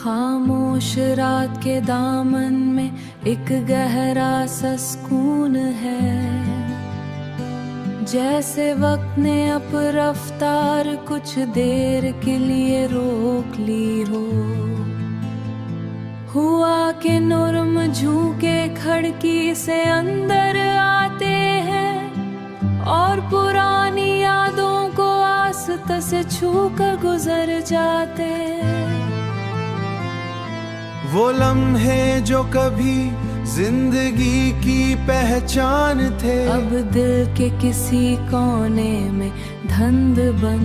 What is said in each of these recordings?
खामोश रात के दामन में एक गहरा सा सुकून है, जैसे वक्त ने अब रफ्तार कुछ देर के लिए रोक ली हो। हुआ के नुरम झूके खिड़की से अंदर आते हैं और पुरानी यादों को आस्ते से छू कर गुजर जाते हैं। वो लम्हे जो कभी जिंदगी की पहचान थे, अब दिल के किसी कोने में धंध बन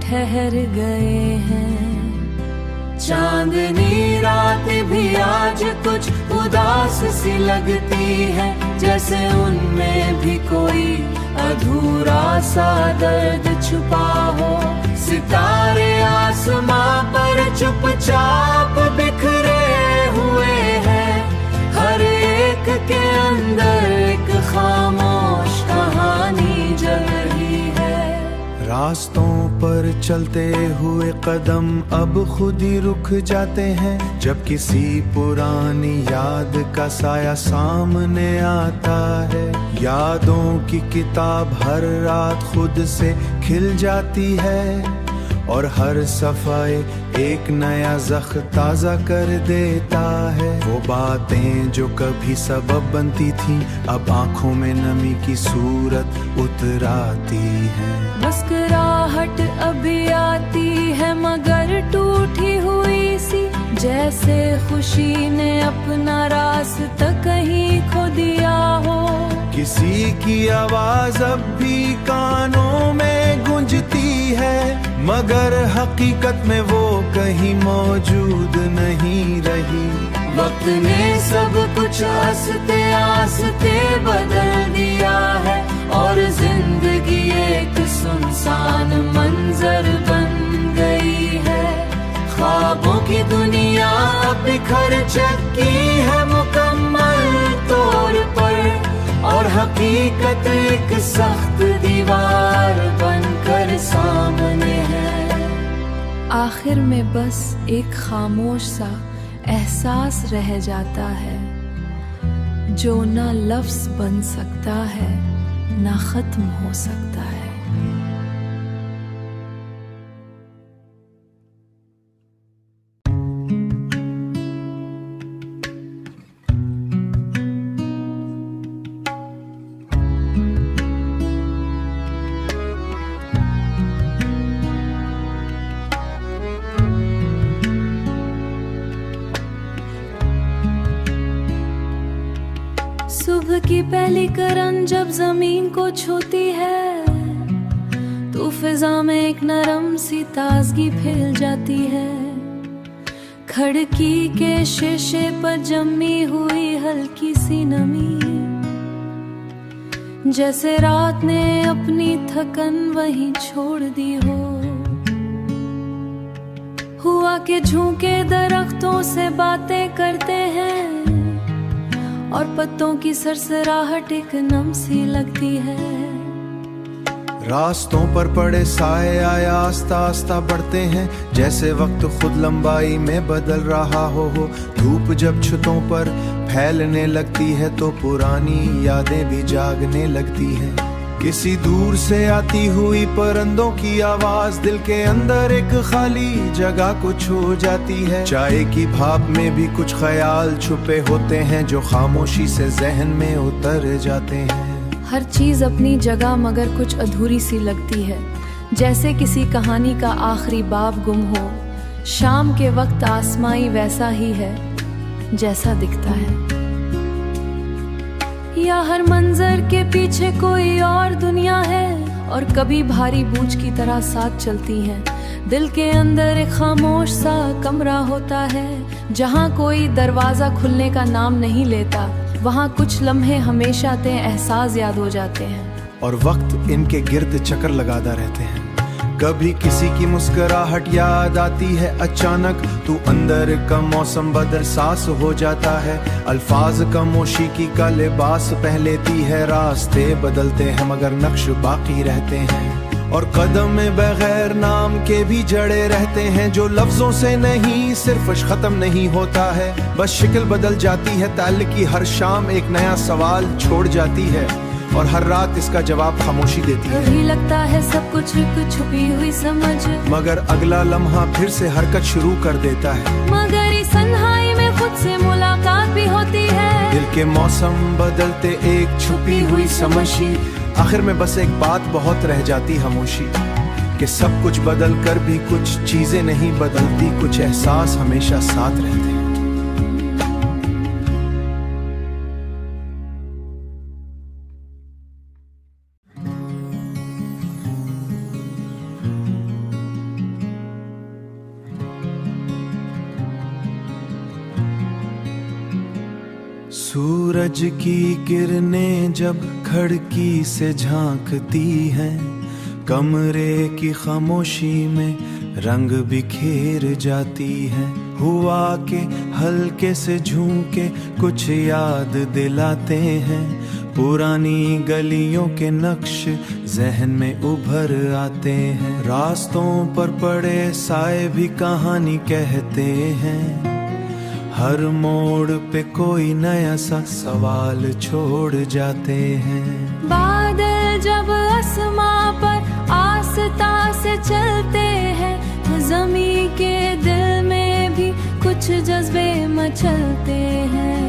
ठहर गए हैं। चांदनी रात भी आज कुछ उदास सी लगती है, जैसे उनमें भी कोई अधूरा सा दर्द छुपा हो। सितारे आसमां पर चुपचाप बिखरे हुए हैं, हर एक के अंदर एक खामोश कहानी जल रही है। रास्तों पर चलते हुए कदम अब खुद ही रुक जाते हैं, जब किसी पुरानी याद का साया सामने आता है। यादों की किताब हर रात खुद से खिल जाती है और हर सफाई एक नया ज़ख्म ताज़ा कर देता है। वो बातें जो कभी सबब बनती थी अब आंखों में नमी की सूरत उतर आती है। मुस्कुराहट अभी आती है मगर टूटी हुई सी, जैसे खुशी ने अपना रास्ता कहीं खो दिया हो। किसी की आवाज अब भी कानों में गूंजती है, मगर हकीकत में वो कहीं मौजूद नहीं रही। वक्त ने सब कुछ आस्ते आस्ते बदल दिया है और जिंदगी एक सुनसान मंजर बन गई है। ख्वाबों की दुनिया बिखर चुकी है मुकम्मल तौर पर, और हकीकत एक सख्त दीवार बनकर सामने है। आखिर में बस एक खामोश सा एहसास रह जाता है, जो ना लफ्ज बन सकता है ना खत्म हो सकता है। सुबह की पहली किरण जब जमीन को छूती है, तो फिजा में एक नरम सी ताजगी फैल जाती है। खिड़की के शीशे पर जमी हुई हल्की सी नमी, जैसे रात ने अपनी थकन वहीं छोड़ दी हो। हुआ के झूके दरख्तों से बातें करते हैं और पत्तों की सरसराहट एक नम सी लगती है। रास्तों पर पड़े साए आया आस्ता आस्ता बढ़ते हैं, जैसे वक्त खुद लंबाई में बदल रहा हो। धूप जब छतों पर फैलने लगती है तो पुरानी यादें भी जागने लगती हैं। किसी दूर से आती हुई परिंदों की आवाज दिल के अंदर एक खाली जगह को छू जाती है। चाय की भाप में भी कुछ ख्याल छुपे होते हैं जो खामोशी से जहन में उतर जाते हैं। हर चीज अपनी जगह मगर कुछ अधूरी सी लगती है, जैसे किसी कहानी का आखिरी बाब गुम हो। शाम के वक्त आसमाई वैसा ही है जैसा दिखता है, या हर मंजर के पीछे कोई और दुनिया है और कभी भारी बूझ की तरह साथ चलती हैं। दिल के अंदर एक खामोश सा कमरा होता है, जहाँ कोई दरवाजा खुलने का नाम नहीं लेता। वहाँ कुछ लम्हे हमेशा ते एहसास याद हो जाते हैं और वक्त इनके गिर्द चक्कर लगाता रहते हैं। कभी किसी की मुस्कुराहट याद आती है अचानक, तू अंदर का मौसम बदल सांस हो जाता है। अल्फाज खामोशी की का लिबास पहन लेती है। रास्ते बदलते हैं मगर नक्श बाकी रहते हैं। और कदम में बगैर नाम के भी जड़े रहते हैं, जो लफ्जों से नहीं सिर्फ खत्म नहीं होता है, बस शक्ल बदल जाती है। ताल्लुक की हर शाम एक नया सवाल छोड़ जाती है और हर रात इसका जवाब खामोशी देती है। कभी लगता है सब कुछ एक छुपी हुई समझ, मगर अगला लम्हा फिर से हरकत शुरू कर देता है। मगर इस तन्हाई में खुद से मुलाकात भी होती है। दिल के मौसम बदलते एक छुपी हुई समझी, आखिर में बस एक बात बहुत रह जाती खामोशी, कि सब कुछ बदल कर भी कुछ चीजें नहीं बदलती, कुछ एहसास हमेशा साथ रहते हैं। सूरज की किरणें जब खिड़की से झांकती हैं, कमरे की खामोशी में रंग बिखेर जाती है। हुआ के हल्के से झोंके कुछ याद दिलाते हैं, पुरानी गलियों के नक्श जहन में उभर आते हैं। रास्तों पर पड़े साए भी कहानी कहते हैं, हर मोड़ पे कोई नया सा सवाल छोड़ जाते हैं। बादल जब आसमां पर आस्ता से चलते हैं, तो ज़मीं के दिल में भी कुछ जज्बे मचलते हैं।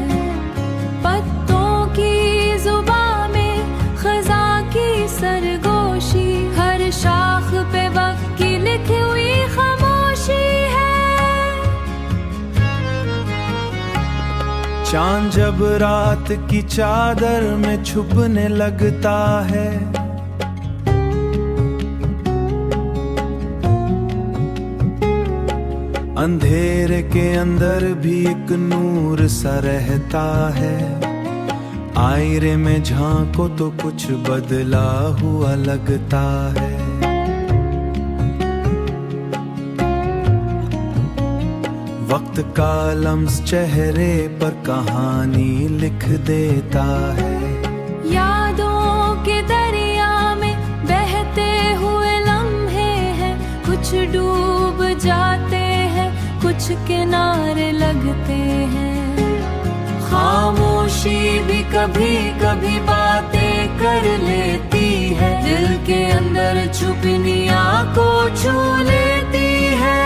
पत्तों की जुबां में खज़ा की सरगोशी, हर शाख पे वक्त की लिखी हुई खामोशी है। चांद जब रात की चादर में छुपने लगता है, अंधेरे के अंदर भी एक नूर सा रहता है। आईने में झांको तो कुछ बदला हुआ लगता है। वक्त का लम्स चेहरे पर कहानी लिख देता है। यादों के दरिया में बहते हुए लम्हे हैं, कुछ डूब जाते हैं, कुछ किनारे लगते हैं। खामोशी भी कभी कभी बातें कर लेती है, दिल के अंदर छुपनिया को छू लेती है।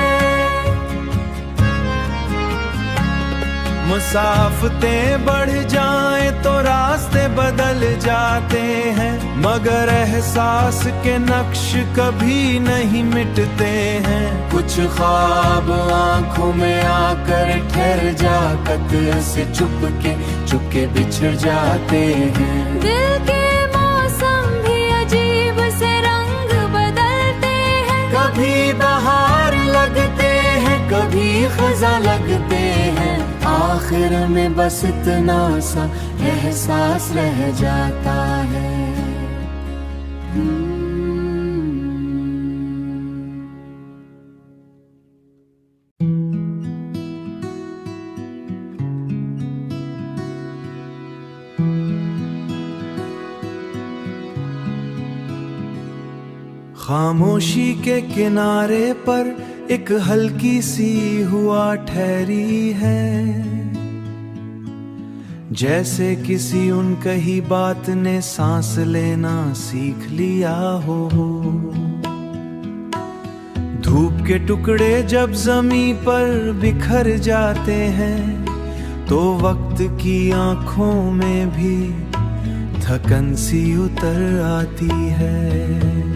मुसाफतें बढ़ जाएं तो रास्ते बदल जाते हैं, मगर एहसास के नक्श कभी नहीं मिटते हैं। कुछ ख्वाब आंखों में आकर ठहर जाकत से चुपके बिछड़ जाते हैं। दिल के मौसम भी अजीब से रंग बदलते हैं, कभी बहार लगते हैं, कभी खज़ा लगते हैं। आखिर में बस इतना सा एहसास रह जाता है। खामोशी के किनारे पर एक हल्की सी हुआ ठहरी है, जैसे किसी उनकही बात ने सांस लेना सीख लिया हो। धूप के टुकड़े जब जमीन पर बिखर जाते हैं, तो वक्त की आंखों में भी थकन सी उतर आती है।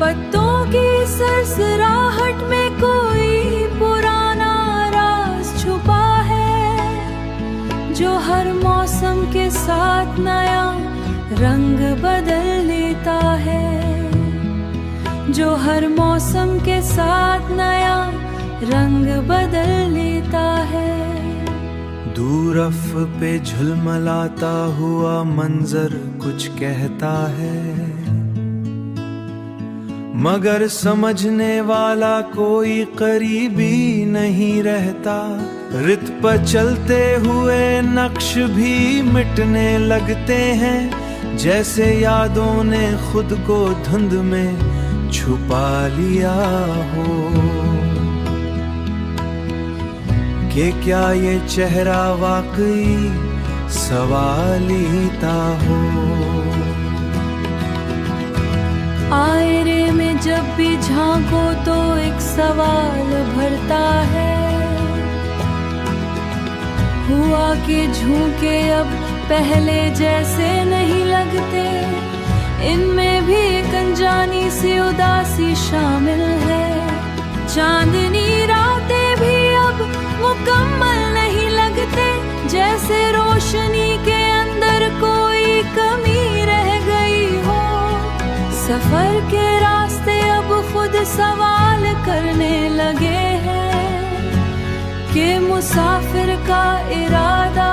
पत्तों की सरसराहट में कोई पुराना राज छुपा है, जो हर मौसम के साथ नया रंग बदल लेता है। जो हर मौसम के साथ नया रंग बदल लेता है। दूरफ पे झुलमलाता हुआ मंजर कुछ कहता है, मगर समझने वाला कोई करीबी नहीं रहता। रित पर चलते हुए नक्श भी मिटने लगते हैं, जैसे यादों ने खुद को धुंध में छुपा लिया हो। कि क्या ये चेहरा वाकई सवालिता हो। आईने में जब भी झांको तो एक सवाल भरता है, हुआ कि झुके अब पहले जैसे नहीं लगते। इनमें भी एक अनजानी सी उदासी शामिल है। चांदनी रातें भी अब मुकम्मल नहीं लगते, जैसे रोशनी के अंदर कोई कमी रह गई हो। सफर के रास्ते अब खुद सवाल करने लगे हैं कि मुसाफिर का इरादा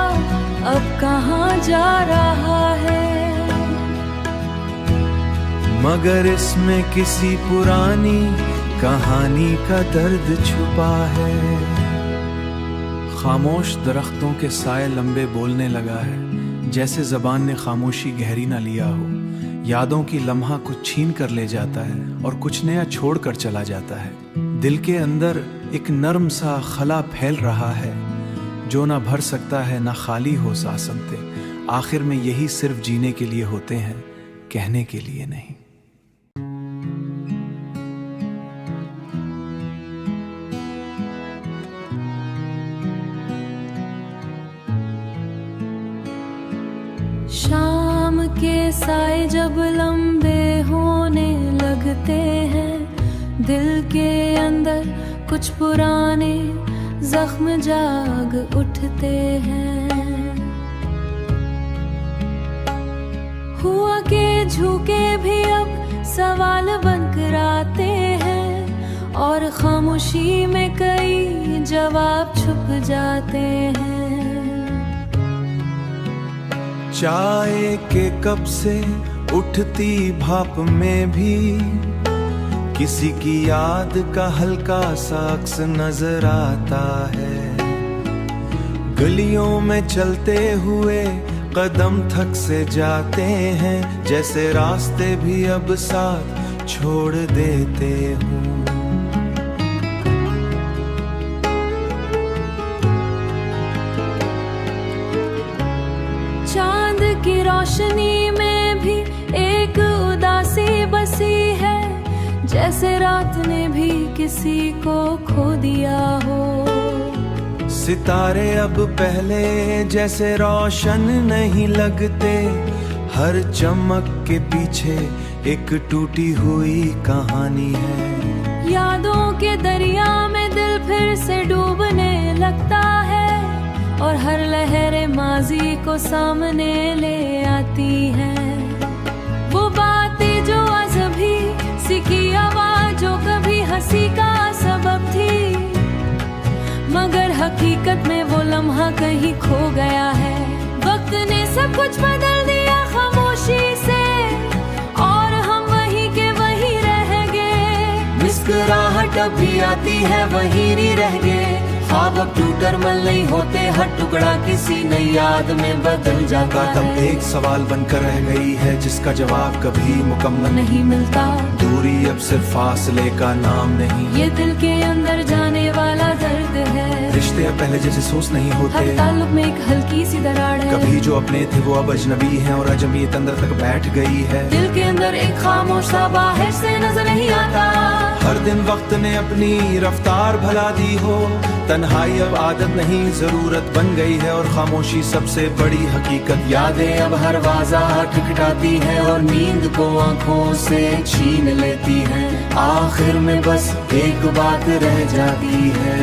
अब कहाँ जा रहा है। मगर इसमें किसी पुरानी कहानी का दर्द छुपा है। खामोश दरख्तों के साए लंबे बोलने लगा है, जैसे जबान ने खामोशी गहरी ना लिया हो। यादों की लम्हा कुछ छीन कर ले जाता है और कुछ नया छोड़ कर चला जाता है। दिल के अंदर एक नर्म सा खला फैल रहा है, जो ना भर सकता है ना खाली हो सांसें। आखिर में यही सिर्फ जीने के लिए होते हैं, कहने के लिए नहीं। शाम के साए जब लंबे होने लगते हैं, दिल के अंदर कुछ पुराने जख्म जाग उठते हैं। हुआ के झुके भी अब सवाल बनकर आते हैं, और खामोशी में कई जवाब छुप जाते हैं। चाय के कप से उठती भाप में भी किसी की याद का हल्का सा अक्स नजर आता है। गलियों में चलते हुए कदम थक से जाते हैं, जैसे रास्ते भी अब साथ छोड़ देते हूँ। चांद की रोशनी में भी एक उदासी बसी है, जैसे रात ने भी किसी को खो दिया हो। सितारे अब पहले जैसे रोशन नहीं लगते, हर चमक के पीछे एक टूटी हुई कहानी है। यादों के दरिया में दिल फिर से डूबने लगता है, और हर लहर माजी को सामने ले आती है। वो बातें जो आज भी सीखी आवाज जो कभी हंसी का सबब थी, मगर हकीकत में वो लम्हा कहीं खो गया है। वक्त ने सब कुछ बदल दिया खामोशी से, और हम वहीं के वहीं रह गए। मुस्कुराहट अब भी आती है, वहीं नहीं रह गए। ख्वाब अब टूटर मल नहीं होते, हर टुकड़ा किसी नई याद में बदल जाता है। तब एक सवाल बनकर रह गई है, जिसका जवाब कभी मुकम्मल नहीं मिलता। दूरी अब सिर्फ फासले का नाम नहीं, ये दिल के अंदर जाने वाला दर्द है। रिश्ते अब पहले जैसे सोच नहीं हर होते, ताल्लुक में एक हल्की सी दरार है। कभी जो अपने थे वो अब अजनबी हैं, और अजमियत अंदर तक बैठ गई है। दिल के अंदर एक खामोश सा बाहर से नजर नहीं आता। हर दिन वक्त ने अपनी रफ्तार भला दी हो, तन्हाई अब आदत नहीं जरूरत बन गई है, और खामोशी सबसे बड़ी हकीकत। यादें अब हर वाज़ा ठिठकाती हैं, और नींद को आंखों से छीन लेती हैं। आखिर में बस एक बात रह जाती है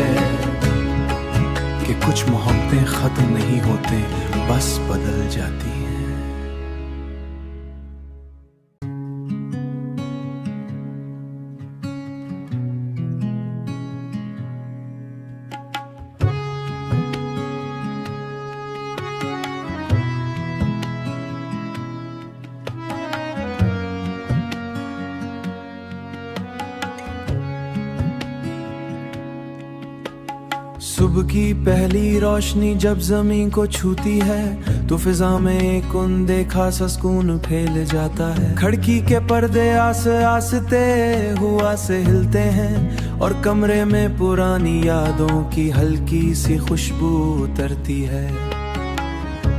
कि कुछ मोहब्बतें खत्म नहीं होते, बस बदल जाती हैं। सुबह की पहली रोशनी जब जमीन को छूती है तो फिजा में एक अनदेखा सा सुकून फैल जाता है। खिड़की के पर्दे आस्ते आस्ते हुआ से हिलते हैं और कमरे में पुरानी यादों की हल्की सी खुशबू उतरती है।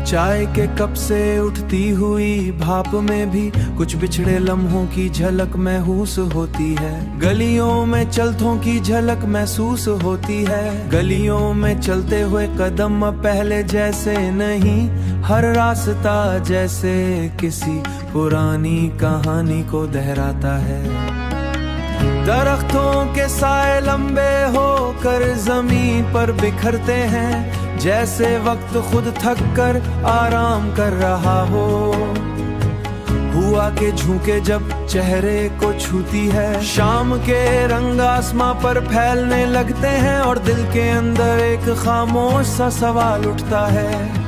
चाय के कप से उठती हुई भाप में भी कुछ बिछड़े लम्हों की झलक महसूस होती है। गलियों में चलतों की झलक महसूस होती है। गलियों में चलते हुए कदम पहले जैसे नहीं, हर रास्ता जैसे किसी पुरानी कहानी को दोहराता है। दरख्तों के साए लंबे होकर जमीन पर बिखरते हैं, जैसे वक्त खुद थक कर आराम कर रहा हो। हुआ के झोंके जब चेहरे को छूती है, शाम के रंग आसमां पर फैलने लगते हैं और दिल के अंदर एक खामोश सा सवाल उठता है।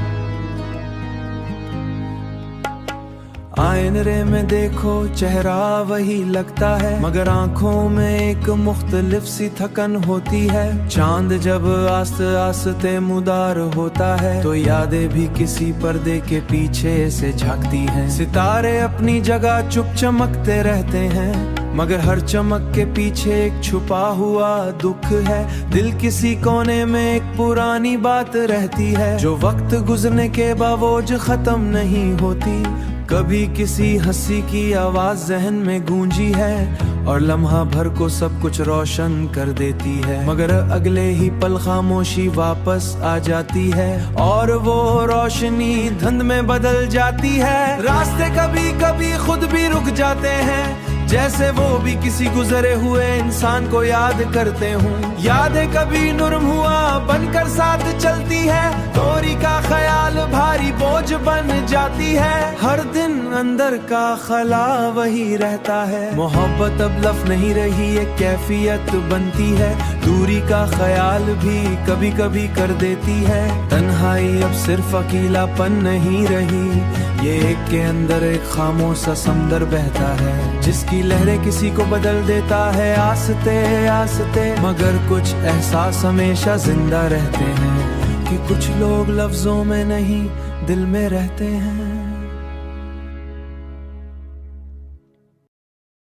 आईने में देखो चेहरा वही लगता है, मगर आंखों में एक मुख्तलिफ सी थकन होती है। चांद जब आस्ते आस्ते मुदार होता है तो यादें भी किसी पर्दे के पीछे से झांकती हैं। सितारे अपनी जगह चुप चमकते रहते हैं, मगर हर चमक के पीछे एक छुपा हुआ दुख है। दिल किसी कोने में एक पुरानी बात रहती है, जो वक्त गुजरने के बावजूद खत्म नहीं होती। कभी किसी हंसी की आवाज जहन में गूंजी है और लम्हा भर को सब कुछ रोशन कर देती है, मगर अगले ही पल खामोशी वापस आ जाती है और वो रोशनी धुंध में बदल जाती है। रास्ते कभी कभी खुद भी रुक जाते हैं, जैसे वो भी किसी गुजरे हुए इंसान को याद करते हूँ। यादें कभी नरम हुआ बनकर साथ चलती है, दूरी का ख्याल भारी बोझ बन जाती है। हर दिन अंदर का खला वही रहता है, मोहब्बत अब लफ नहीं रही एक कैफियत बनती है। दूरी का ख्याल भी कभी कभी कर देती है। तन्हाई अब सिर्फ अकेलापन नहीं रही, ये एक के अंदर एक खामोश सा समंदर बहता है, जिसकी लहरें किसी को बदल देता है आस्ते आस्ते। मगर कुछ एहसास हमेशा जिंदा रहते हैं कि कुछ लोग लफ्जों में नहीं दिल में रहते हैं।